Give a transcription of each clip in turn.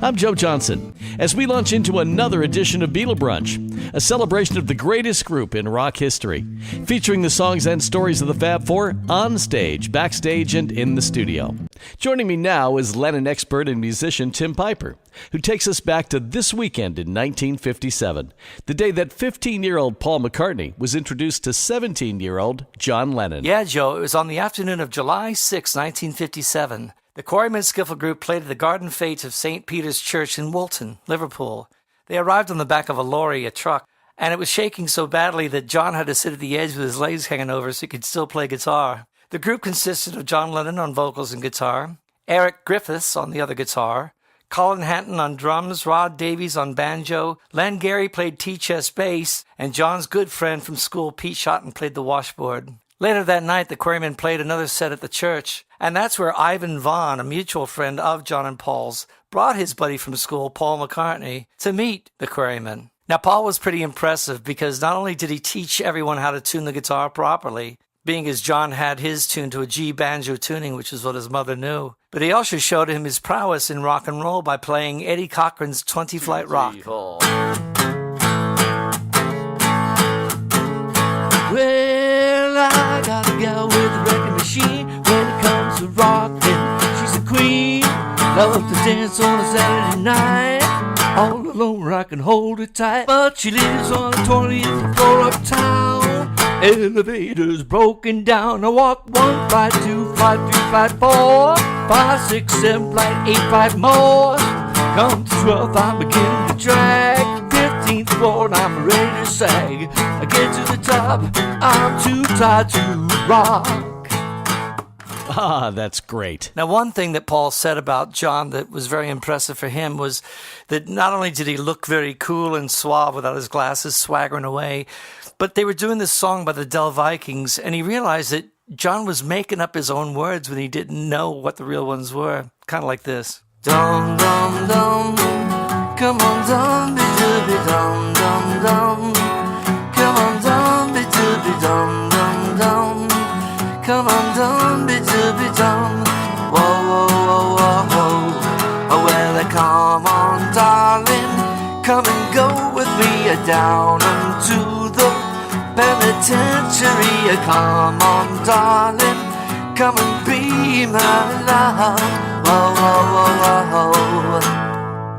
I'm Joe Johnson, as we launch into another edition of Beatle Brunch, a celebration of the greatest group in rock history, featuring the songs and stories of the Fab Four on stage, backstage, and in the studio. Joining me now is Lennon expert and musician Tim Piper, who takes us back to this weekend in 1957, the day that 15-year-old Paul McCartney was introduced to 17-year-old John Lennon. Yeah, Joe, it was on the afternoon of July 6, 1957. The Quarrymen Skiffle Group played at the Garden Fete of St. Peter's Church in Woolton, Liverpool. They arrived on the back of a truck, and it was shaking so badly that John had to sit at the edge with his legs hanging over so he could still play guitar. The group consisted of John Lennon on vocals and guitar, Eric Griffiths on the other guitar, Colin Hanton on drums, Rod Davies on banjo, Len Gary played tea-chest bass, and John's good friend from school, Pete Shotton, played the washboard. Later that night, the Quarrymen played another set at the church, and that's where Ivan Vaughn, a mutual friend of John and Paul's, brought his buddy from school, Paul McCartney, to meet the Quarrymen. Now, Paul was pretty impressive because not only did he teach everyone how to tune the guitar properly, being as John had his tune to a G banjo tuning, which is what his mother knew, but he also showed him his prowess in rock and roll by playing Eddie Cochran's 20 Flight Rock. Well, I got a gal with a wrecking machine. When it comes to rockin', she's a queen. Loves to dance on a Saturday night. All alone where I can hold her tight. But she lives on the 20th floor of town. Elevator's broken down. I walk 1 flight, 2 flight, 3 flight, 4 5, 6, 7 flight, 8 flight more. Come to 12th, I'm beginning to drag. 15th floor and I'm ready to sag. I get to the top, I'm too tired to rock. Ah, that's great. Now, one thing that Paul said about John that was very impressive for him was that not only did he look very cool and suave without his glasses swaggering away, but they were doing this song by the Dell Vikings, and he realized that John was making up his own words when he didn't know what the real ones were. Kind of like this. Dum, dum, dum. Come on, dum, be dum, dum, dum. Come on, dum, be dum, dum, dum. Come on, dum, be dum. Whoa, whoa, whoa, whoa, whoa. Oh, well, come on, darling. Come and go with me down into the penitentiary. Come on, darling. Come and be my love. Whoa, whoa, whoa, whoa.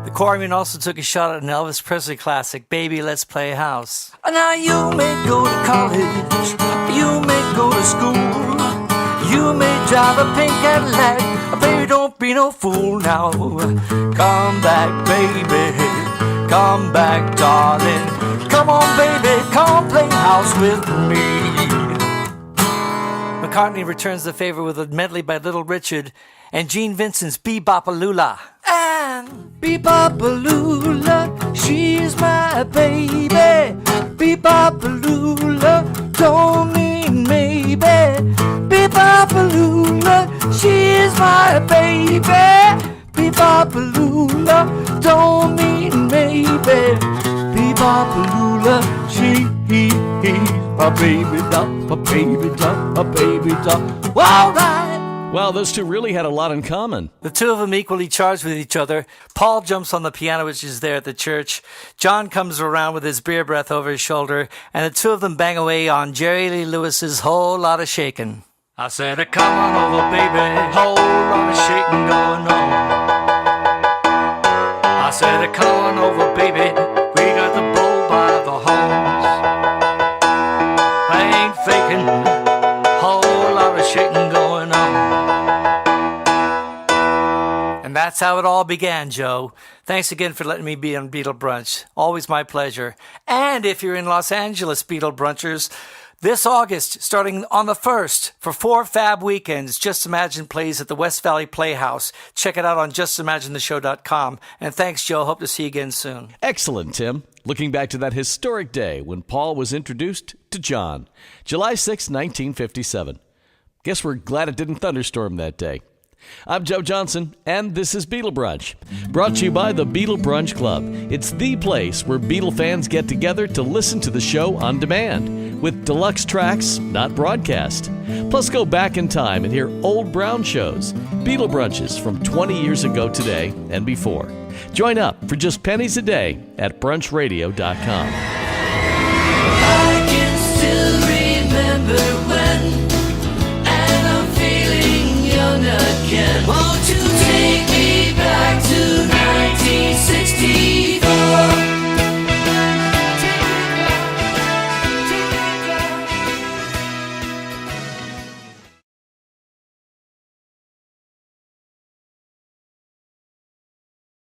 The Quarrymen also took a shot at an Elvis Presley classic, Baby, Let's Play House. Now you may go to college, you may go to school, you may drive a pink Cadillac, baby, don't be no fool now. Come back, baby, come back, darling. Come on, baby, come play house with me. McCartney returns the favor with a medley by Little Richard and Gene Vincent's Bebop-A-Lula. And Bebop-A-Lula, she's my baby. Bebop-A-Lula, don't mean maybe. Bebop-A-Lula, she's my baby. Bebop-A-Lula, don't mean maybe. Bebop-A-Lula, she's my baby doll, my baby doll, my baby doll. All right. Well, those two really had a lot in common. The two of them equally charged with each other. Paul jumps on the piano, which is there at the church. John comes around with his beer breath over his shoulder, and the two of them bang away on Jerry Lee Lewis's Whole Lot of Shakin'. I said, come on over, baby, whole lot of shaking going on. I said, come on over, baby, we got the bull by the horns. I ain't faking, whole lot of shaking going on. And that's how it all began, Joe. Thanks again for letting me be on Beatle Brunch. Always my pleasure. And if you're in Los Angeles, Beatle Brunchers, this August, starting on the 1st, for 4 fab weekends, Just Imagine plays at the West Valley Playhouse. Check it out on justimaginetheshow.com. And thanks, Joe. Hope to see you again soon. Excellent, Tim. Looking back to that historic day when Paul was introduced to John, July 6, 1957. Guess we're glad it didn't thunderstorm that day. I'm Joe Johnson, and this is Beatle Brunch, brought to you by the Beatle Brunch Club. It's the place where Beatle fans get together to listen to the show on demand, with deluxe tracks not broadcast. Plus, go back in time and hear old brown shows, Beatle Brunches from 20 years ago today and before. Join up for just pennies a day at brunchradio.com. I can still remember when, and I'm feeling young again.